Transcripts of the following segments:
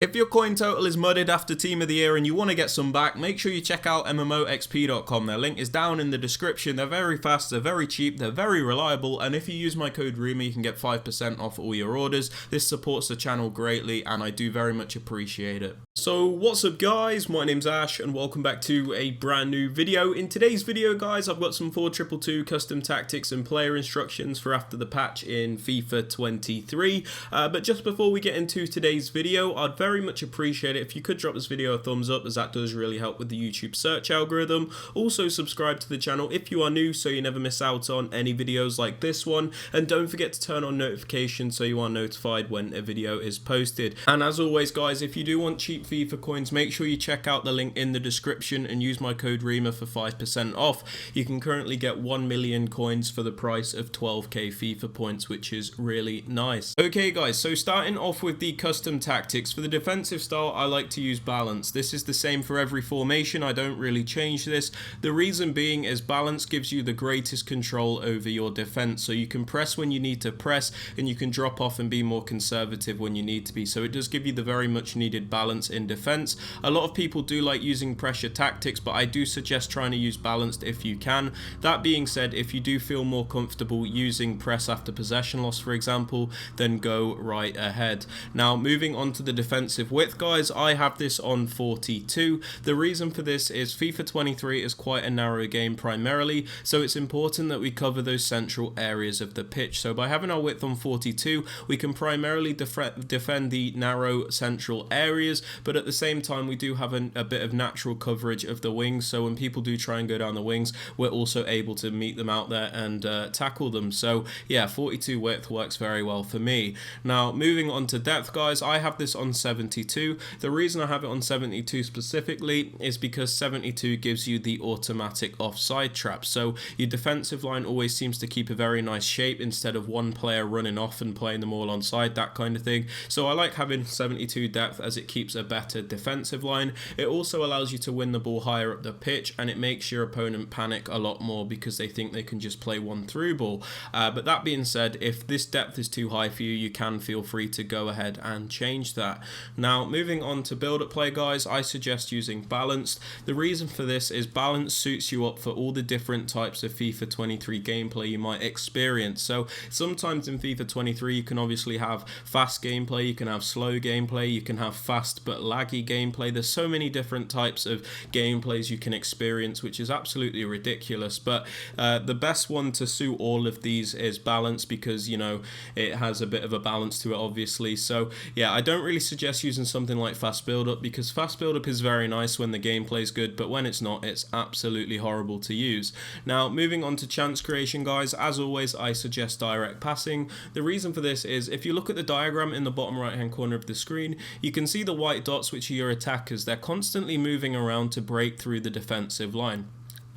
If your coin total is mudded after Team of the Year and you want to get some back, make sure you check out MMOXP.com. Their link is down in the description. They're very fast, they're very cheap, they're very reliable, and if you use my code Rema, you can get 5% off all your orders. This supports the channel greatly, and I do very much appreciate it. So what's up guys, my name's Ash, and welcome back to a brand new video. In today's video guys, I've got some 4222 custom tactics and player instructions for after the patch in FIFA 23. But just before we get into today's video, I'd very much appreciate it if you could drop this video a thumbs up, as that does really help with the YouTube search algorithm. Also subscribe to the channel if you are new so you never miss out on any videos like this one, and don't forget to turn on notifications so you are notified when a video is posted. And as always guys, if you do want cheap FIFA coins, make sure you check out the link in the description and use my code Rema for 5% off. You can currently get 1 million coins for the price of 12k FIFA points, which is really nice. Okay guys, so starting off with the custom tactics. For the defensive style, I like to use balance. This is the same for every formation. I don't really change this. The reason being is balance gives you the greatest control over your defense, so you can press when you need to press and you can drop off and be more conservative when you need to be. So it does give you the very much needed balance in defense. A lot of people do like using pressure tactics, but I do suggest trying to use balanced if you can. That being said, if you do feel more comfortable using press after possession loss, for example, then go right ahead. Now moving on to the defensive width guys, I have this on 42. The reason for this is FIFA 23 is quite a narrow game primarily, so it's important that we cover those central areas of the pitch. So by having our width on 42, we can primarily defend the narrow central areas, but at the same time we do have a bit of natural coverage of the wings, so when people do try and go down the wings, we're also able to meet them out there and tackle them. So yeah, 42 width works very well for me. Now moving on to depth guys, I have this on 72. The reason I have it on 72 specifically is because 72 gives you the automatic offside trap, so your defensive line always seems to keep a very nice shape instead of one player running off and playing them all onside, that kind of thing. So I like having 72 depth as it keeps a better defensive line. It also allows you to win the ball higher up the pitch, and it makes your opponent panic a lot more because they think they can just play one through ball. But that being said, if this depth is too high for you, you can feel free to go ahead and change that. Now moving on to build up play guys, I suggest using balanced. The reason for this is balance suits you up for all the different types of FIFA 23 gameplay you might experience. So sometimes in FIFA 23 you can obviously have fast gameplay, you can have slow gameplay, you can have fast but laggy gameplay. There's so many different types of gameplays you can experience, which is absolutely ridiculous, but the best one to suit all of these is balance, because you know it has a bit of a balance to it obviously. So yeah, I don't really suggest using something like fast build up, because fast build up is very nice when the gameplay is good, but when it's not, it's absolutely horrible to use. Now moving on to chance creation guys, as always I suggest direct passing. The reason for this is if you look at the diagram in the bottom right hand corner of the screen, you can see the white dots, which are your attackers. They're constantly moving around to break through the defensive line.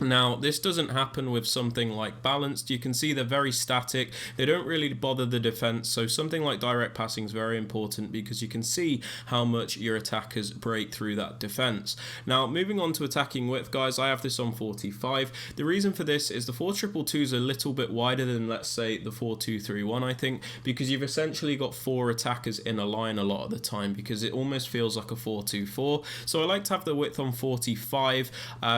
Now this doesn't happen with something like balanced. You can see they're very static, they don't really bother the defense, so something like direct passing is very important because you can see how much your attackers break through that defense. Now moving on to attacking width guys, I have this on 45. The reason for this is the 422 is a little bit wider than let's say the 4231 I think, because you've essentially got 4 attackers in a line a lot of the time, because it almost feels like a 424. So I like to have the width on 45,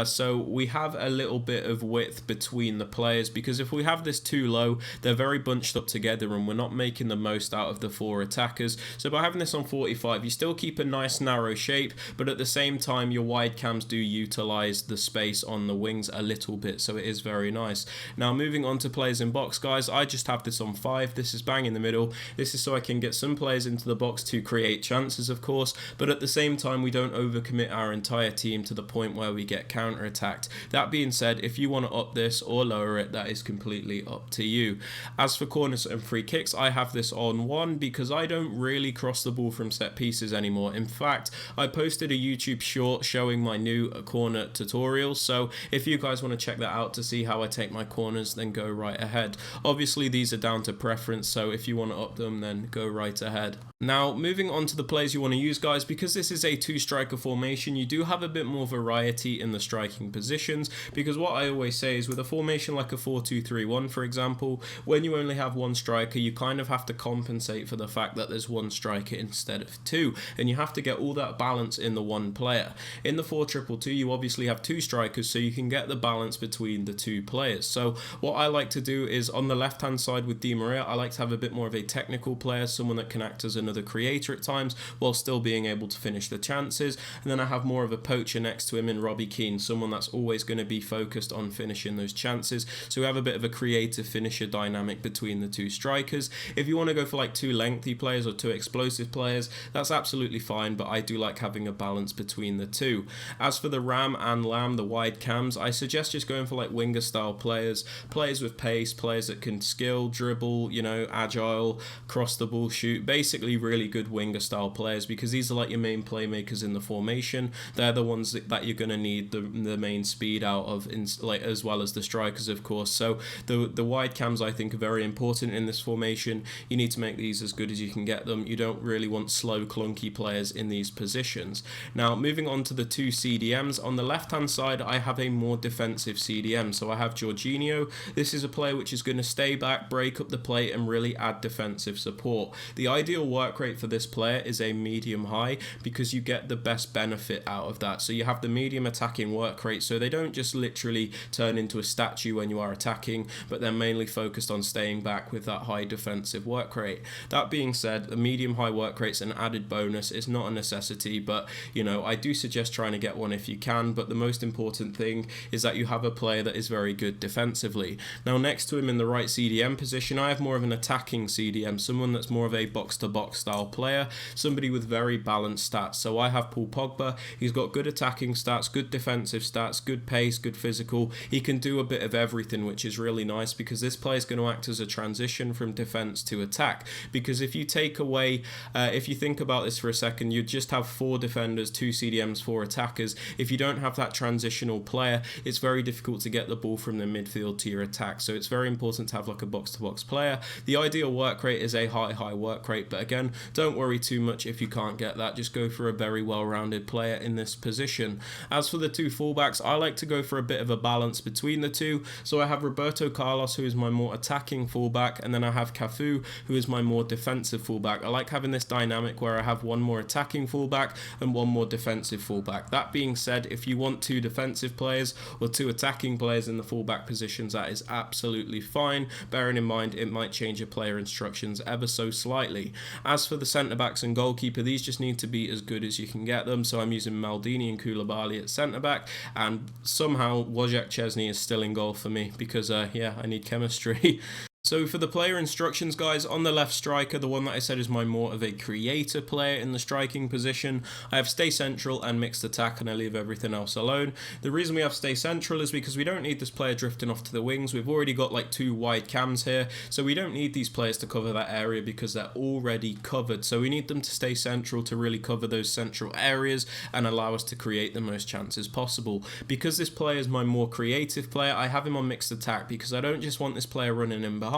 so we have a little bit of width between the players, because if we have this too low, they're very bunched up together and we're not making the most out of the 4 attackers. So by having this on 45, you still keep a nice narrow shape, but at the same time your wide cams do utilize the space on the wings a little bit, so it is very nice. Now moving on to players in box guys, I just have this on 5. This is bang in the middle. This is so I can get some players into the box to create chances of course, but at the same time we don't overcommit our entire team to the point where we get counter attacked. That being said, if you want to up this or lower it, that is completely up to you. As for corners and free kicks, I have this on 1 because I don't really cross the ball from set pieces anymore. In fact, I posted a YouTube short showing my new corner tutorial, so if you guys want to check that out to see how I take my corners, then go right ahead. Obviously these are down to preference, so if you want to up them, then go right ahead. Now, moving on to the players you want to use, guys, because this is a two-striker formation, you do have a bit more variety in the striking positions, because what I always say is with a formation like a 4-2-3-1, for example, when you only have one striker, you kind of have to compensate for the fact that there's one striker instead of two, and you have to get all that balance in the one player. In the 4-2-2-2, you obviously have two strikers, so you can get the balance between the two players. So what I like to do is on the left-hand side with Di Maria, I like to have a bit more of a technical player, someone that can act as another creator at times while still being able to finish the chances, and then I have more of a poacher next to him in Robbie Keane, someone that's always going to be focused on finishing those chances. So we have a bit of a creative finisher dynamic between the two strikers. If you want to go for like two lengthy players or two explosive players, that's absolutely fine, but I do like having a balance between the two. As for the Ram and Lamb, the wide cams, I suggest just going for like winger style players with pace, players that can skill, dribble, you know, agile, cross the ball, shoot, basically really good winger style players, because these are like your main playmakers in the formation. They're the ones that you're going to need the main speed out of, like, as well as the strikers, of course. So the wide cams I think are very important in this formation. You need to make these as good as you can get them. You don't really want slow, clunky players in these positions. Now, moving on to the two CDMs, on the left hand side I have a more defensive CDM. So I have Jorginho. This is a player which is going to stay back, break up the play, and really add defensive support. The ideal work rate for this player is a medium high, because you get the best benefit out of that. So you have the medium attacking work rate, so they don't just literally turn into a statue when you are attacking, but they're mainly focused on staying back with that high defensive work rate. That being said, the medium high work rate's an added bonus. It's not a necessity, but you know, I do suggest trying to get one if you can, but the most important thing is that you have a player that is very good defensively. Now, next to him in the right CDM position, I have more of an attacking CDM, someone that's more of a box-to-box style player, somebody with very balanced stats. So I have Paul Pogba. He's got good attacking stats, good defensive stats, good pace, good physical. He can do a bit of everything, which is really nice, because this player is going to act as a transition from defense to attack. Because if you take away, if you think about this for a second, you just have 4 defenders, 2 CDMs, 4 attackers. If you don't have that transitional player, it's very difficult to get the ball from the midfield to your attack. So it's very important to have like a box-to-box player. The ideal work rate is a high work rate, but again, don't worry too much if you can't get that. Just go for a very well-rounded player in this position. As for the two fullbacks, I like to go for a bit of a balance between the two. So I have Roberto Carlos, who is my more attacking fullback, and then I have Cafu, who is my more defensive fullback. I like having this dynamic where I have one more attacking fullback and one more defensive fullback. That being said, if you want 2 defensive players or 2 attacking players in the fullback positions, that is absolutely fine, bearing in mind it might change your player instructions ever so slightly. As for the centre-backs and goalkeeper, these just need to be as good as you can get them. So I'm using Maldini and Koulibaly at centre-back, and somehow Wojciech Szczesny is still in goal for me, because yeah, I need chemistry. So for the player instructions, guys, on the left striker, the one that I said is my more of a creator player in the striking position, I have stay central and mixed attack, and I leave everything else alone. The reason we have stay central is because we don't need this player drifting off to the wings. We've already got like 2 wide cams here, so we don't need these players to cover that area because they're already covered. So we need them to stay central to really cover those central areas and allow us to create the most chances possible. Because this player is my more creative player, I have him on mixed attack, because I don't just want this player running in behind.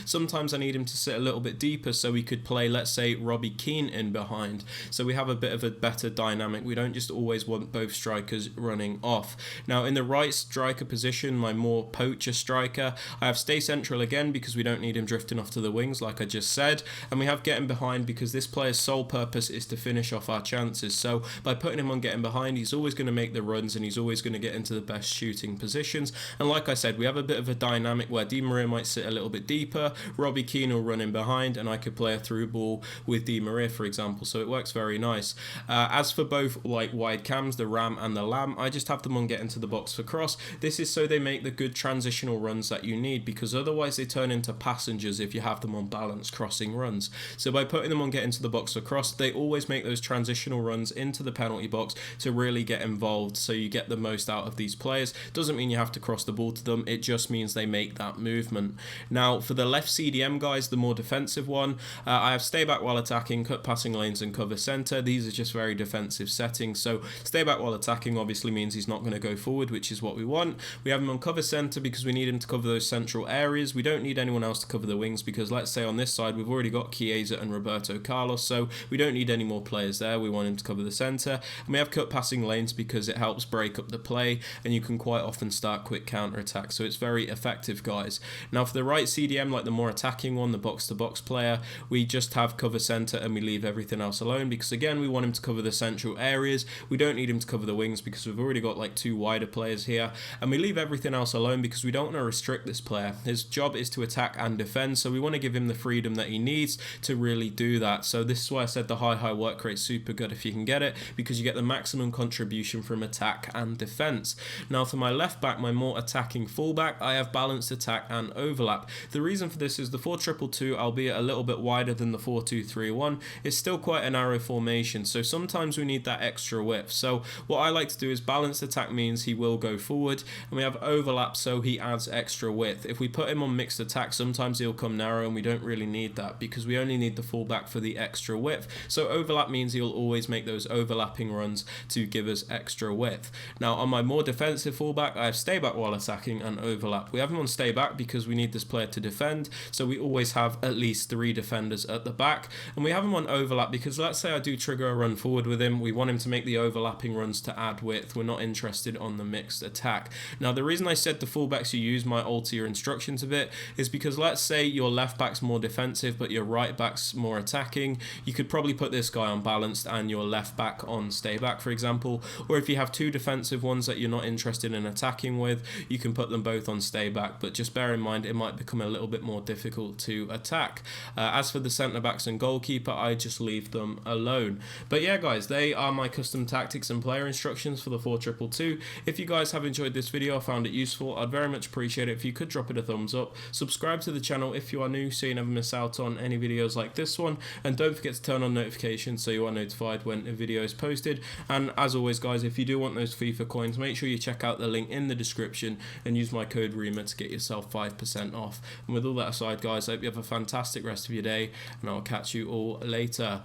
Sometimes I need him to sit a little bit deeper, so we could play, let's say, Robbie Keane in behind. So we have a bit of a better dynamic. We don't just always want both strikers running off. Now, in the right striker position, my more poacher striker, I have stay central again, because we don't need him drifting off to the wings, like I just said. And we have getting behind, because this player's sole purpose is to finish off our chances. So by putting him on getting behind, he's always going to make the runs, and he's always going to get into the best shooting positions. And like I said, we have a bit of a dynamic where Di Maria might sit a little bit deeper, Robbie Keane will run in behind, and I could play a through ball with Di Maria, for example. So it works very nice. As for both like wide cams, the Ram and the Lamb, I just have them on get into the box for cross. This is so they make the good transitional runs that you need, because otherwise they turn into passengers if you have them on balanced crossing runs. So by putting them on get into the box for cross, they always make those transitional runs into the penalty box to really get involved, so you get the most out of these players. Doesn't mean you have to cross the ball to them, it just means they make that movement. Now, Now for the left CDM guys, the more defensive one, I have stay back while attacking, cut passing lanes and cover center. These are just very defensive settings. So stay back while attacking obviously means he's not going to go forward, which is what we want. We have him on cover center because we need him to cover those central areas. We don't need anyone else to cover the wings because let's say on this side we've already got Chiesa and Roberto Carlos, so we don't need any more players there. We want him to cover the center. And we have cut passing lanes because it helps break up the play and you can quite often start quick counter attacks, so it's very effective guys. Now for the right CDM, like the more attacking one, the box to box player, we just have cover center and we leave everything else alone because again we want him to cover the central areas. We don't need him to cover the wings because we've already got like 2 wider players here, and we leave everything else alone because we don't want to restrict this player. His job is to attack and defend, so we want to give him the freedom that he needs to really do that. So this is why I said the high work rate is super good if you can get it, because you get the maximum contribution from attack and defense. Now for my left back, my more attacking fullback, I have balanced attack and overlap. The reason for this is the 4-2-2, albeit a little bit wider than the 4-2-3-1, is still quite a narrow formation, so sometimes we need that extra width. So what I like to do is balanced attack means he will go forward, and we have overlap so he adds extra width. If we put him on mixed attack, sometimes he'll come narrow and we don't really need that because we only need the fullback for the extra width. So overlap means he'll always make those overlapping runs to give us extra width. Now on my more defensive fullback, I have stay back while attacking and overlap. We have him on stay back because we need this player to defend, so we always have at least 3 defenders at the back, and we have him on overlap because let's say I do trigger a run forward with him, we want him to make the overlapping runs to add width. We're not interested on the mixed attack. Now the reason I said the fullbacks you use might alter your instructions a bit is because let's say your left back's more defensive but your right back's more attacking, you could probably put this guy on balanced and your left back on stay back for example, or if you have 2 defensive ones that you're not interested in attacking with, you can put them both on stay back, but just bear in mind it might become a little bit more difficult to attack. As for the centre backs and goalkeeper, I just leave them alone. But yeah guys, they are my custom tactics and player instructions for the 4-2-2. If you guys have enjoyed this video, found it useful, I'd very much appreciate it if you could drop it a thumbs up, subscribe to the channel if you are new so you never miss out on any videos like this one, and don't forget to turn on notifications so you are notified when a video is posted. And as always guys, if you do want those FIFA coins, make sure you check out the link in the description and use my code Rema to get yourself 5% off. And with all that aside guys, I hope you have a fantastic rest of your day and I'll catch you all later.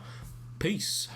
Peace.